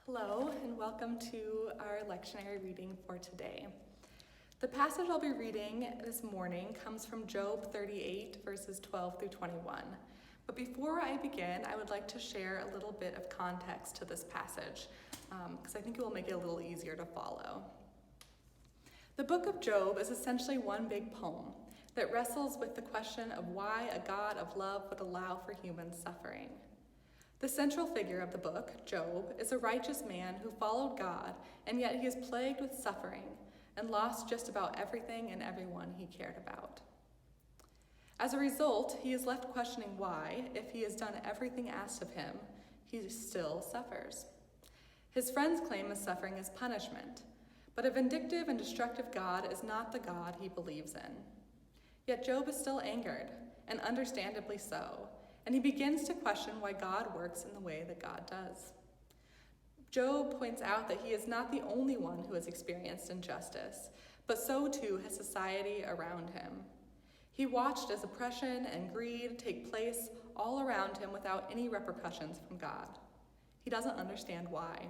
Hello, and welcome to our lectionary reading for today. The passage I'll be reading this morning comes from Job 38, verses 12 through 21. But before I begin, I would like to share a little bit of context to this passage, because I think it will make it a little easier to follow. The book of Job is essentially one big poem that wrestles with the question of why a God of love would allow for human suffering. The central figure of the book, Job, is a righteous man who followed God, and yet he is plagued with suffering and lost just about everything and everyone he cared about. As a result, he is left questioning why, if he has done everything asked of him, he still suffers. His friends claim his suffering is punishment, but a vindictive and destructive God is not the God he believes in. Yet Job is still angered, and understandably so, and he begins to question why God works in the way that God does. Job points out that he is not the only one who has experienced injustice, but so too has society around him. He watched as oppression and greed take place all around him without any repercussions from God. He doesn't understand why.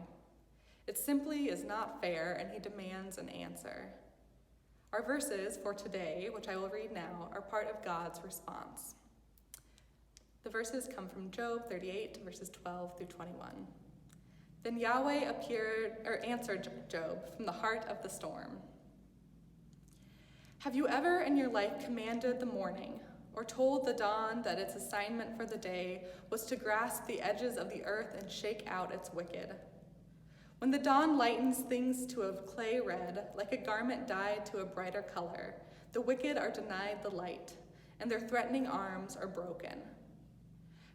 It simply is not fair, and he demands an answer. Our verses for today, which I will read now, are part of God's response. The verses come from Job 38, verses 12 through 21. Then Yahweh answered Job from the heart of the storm. Have you ever in your life commanded the morning, or told the dawn that its assignment for the day was to grasp the edges of the earth and shake out its wicked? When the dawn lightens things to a clay red, like a garment dyed to a brighter color, the wicked are denied the light, and their threatening arms are broken.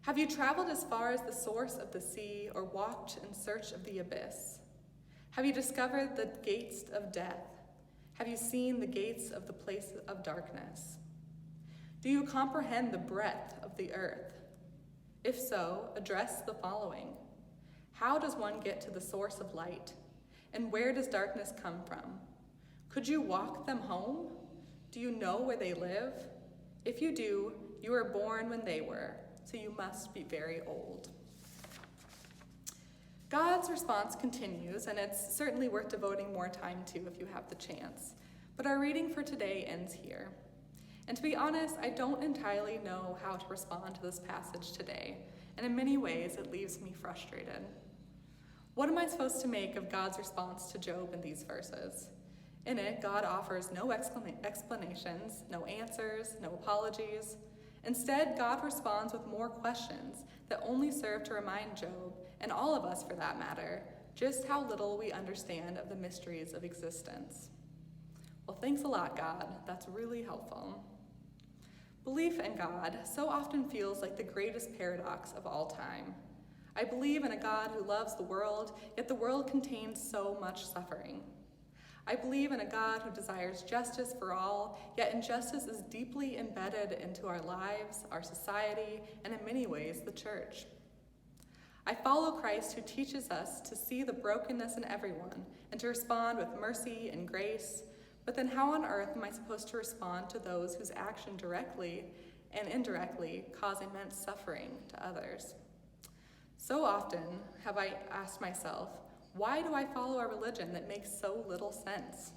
Have you traveled as far as the source of the sea, or walked in search of the abyss? Have you discovered the gates of death? Have you seen the gates of the place of darkness? Do you comprehend the breadth of the earth? If so, address the following. How does one get to the source of light? And where does darkness come from? Could you walk them home? Do you know where they live? If you do, you were born when they were, so you must be very old. God's response continues, and it's certainly worth devoting more time to if you have the chance. But our reading for today ends here. And to be honest, I don't entirely know how to respond to this passage today, and in many ways it leaves me frustrated. What am I supposed to make of God's response to Job in these verses? In it, God offers no explanations, no answers, no apologies. Instead, God responds with more questions that only serve to remind Job, and all of us for that matter, just how little we understand of the mysteries of existence. Well, thanks a lot, God. That's really helpful. Belief in God so often feels like the greatest paradox of all time. I believe in a God who loves the world, yet the world contains so much suffering. I believe in a God who desires justice for all, yet injustice is deeply embedded into our lives, our society, and in many ways, the church. I follow Christ, who teaches us to see the brokenness in everyone and to respond with mercy and grace. But then how on earth am I supposed to respond to those whose action directly and indirectly cause immense suffering to others? So often have I asked myself, why do I follow a religion that makes so little sense?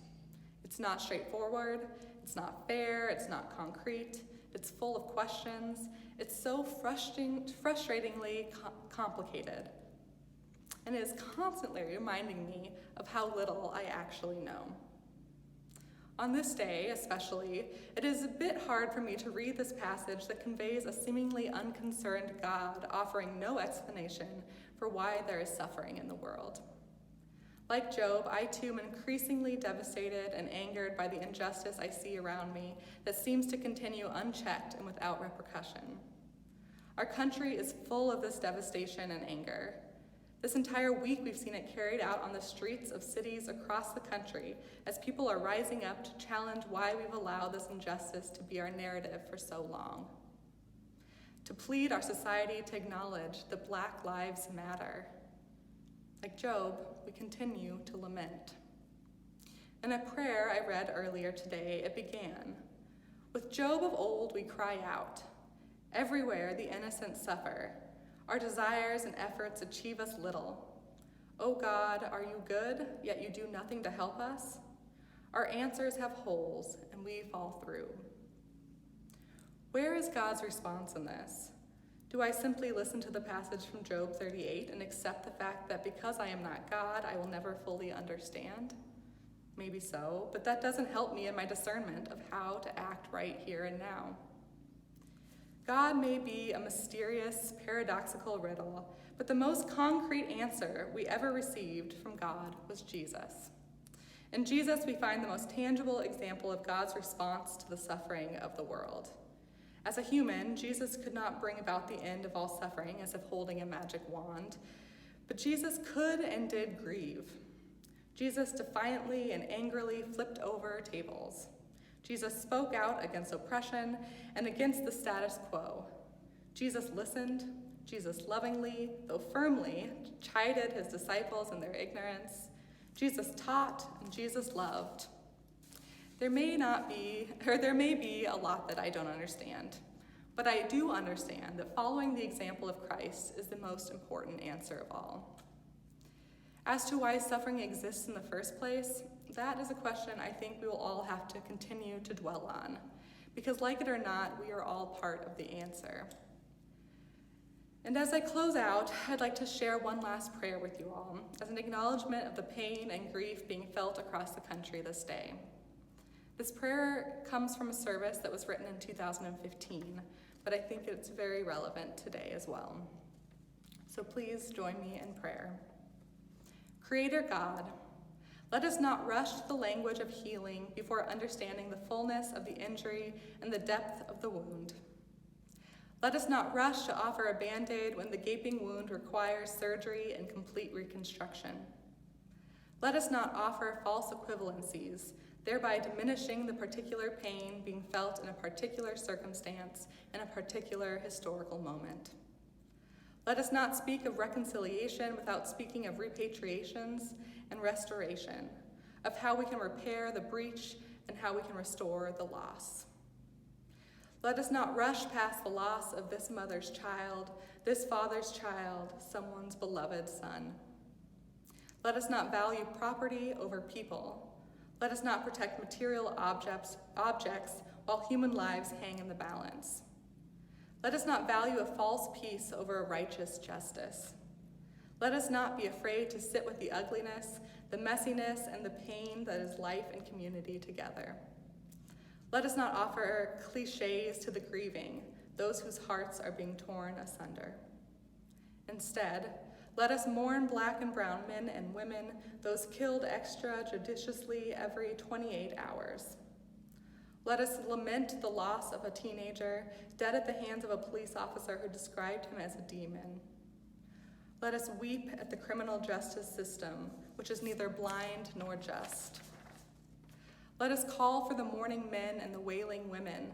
It's not straightforward, it's not fair, it's not concrete, it's full of questions, it's so frustratingly complicated, and it is constantly reminding me of how little I actually know. On this day, especially, it is a bit hard for me to read this passage that conveys a seemingly unconcerned God offering no explanation for why there is suffering in the world. Like Job, I too am increasingly devastated and angered by the injustice I see around me that seems to continue unchecked and without repercussion. Our country is full of this devastation and anger. This entire week we've seen it carried out on the streets of cities across the country as people are rising up to challenge why we've allowed this injustice to be our narrative for so long. To plead our society to acknowledge that Black lives matter. Like Job, we continue to lament. In a prayer I read earlier today, it began, "With Job of old we cry out. Everywhere the innocent suffer. Our desires and efforts achieve us little. "Oh God, are you good, yet you do nothing to help us?" Our answers have holes, and we fall through. Where is God's response in this? Do I simply listen to the passage from Job 38 and accept the fact that because I am not God, I will never fully understand? Maybe so, but that doesn't help me in my discernment of how to act right here and now. God may be a mysterious, paradoxical riddle, but the most concrete answer we ever received from God was Jesus. In Jesus, we find the most tangible example of God's response to the suffering of the world. As a human, Jesus could not bring about the end of all suffering as if holding a magic wand, but Jesus could and did grieve. Jesus defiantly and angrily flipped over tables. Jesus spoke out against oppression and against the status quo. Jesus listened. Jesus lovingly, though firmly, chided his disciples in their ignorance. Jesus taught and Jesus loved. There may be a lot that I don't understand, but I do understand that following the example of Christ is the most important answer of all. As to why suffering exists in the first place, that is a question I think we will all have to continue to dwell on, because like it or not, we are all part of the answer. And as I close out, I'd like to share one last prayer with you all as an acknowledgement of the pain and grief being felt across the country this day. This prayer comes from a service that was written in 2015, but I think it's very relevant today as well. So please join me in prayer. Creator God, let us not rush to the language of healing before understanding the fullness of the injury and the depth of the wound. Let us not rush to offer a Band-Aid when the gaping wound requires surgery and complete reconstruction. Let us not offer false equivalencies, thereby diminishing the particular pain being felt in a particular circumstance and a particular historical moment. Let us not speak of reconciliation without speaking of repatriations and restoration, of how we can repair the breach and how we can restore the loss. Let us not rush past the loss of this mother's child, this father's child, someone's beloved son. Let us not value property over people. Let us not protect material objects while human lives hang in the balance. Let us not value a false peace over a righteous justice. Let us not be afraid to sit with the ugliness, the messiness, and the pain that is life and community together. Let us not offer cliches to the grieving, those whose hearts are being torn asunder. Instead, let us mourn Black and brown men and women, those killed extrajudiciously every 28 hours. Let us lament the loss of a teenager dead at the hands of a police officer who described him as a demon. Let us weep at the criminal justice system, which is neither blind nor just. Let us call for the mourning men and the wailing women,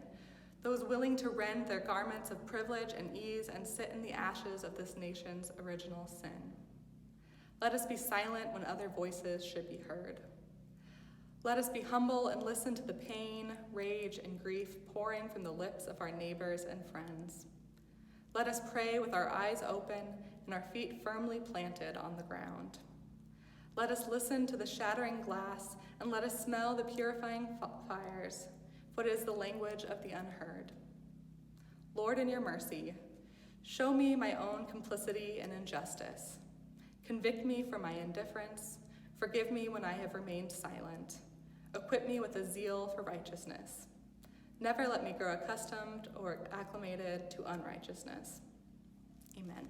those willing to rend their garments of privilege and ease and sit in the ashes of this nation's original sin. Let us be silent when other voices should be heard. Let us be humble and listen to the pain, rage, and grief pouring from the lips of our neighbors and friends. Let us pray with our eyes open and our feet firmly planted on the ground. Let us listen to the shattering glass and let us smell the purifying fires, for it is the language of the unheard. Lord, in your mercy, show me my own complicity and injustice. Convict me for my indifference. Forgive me when I have remained silent. Equip me with a zeal for righteousness. Never let me grow accustomed or acclimated to unrighteousness. Amen.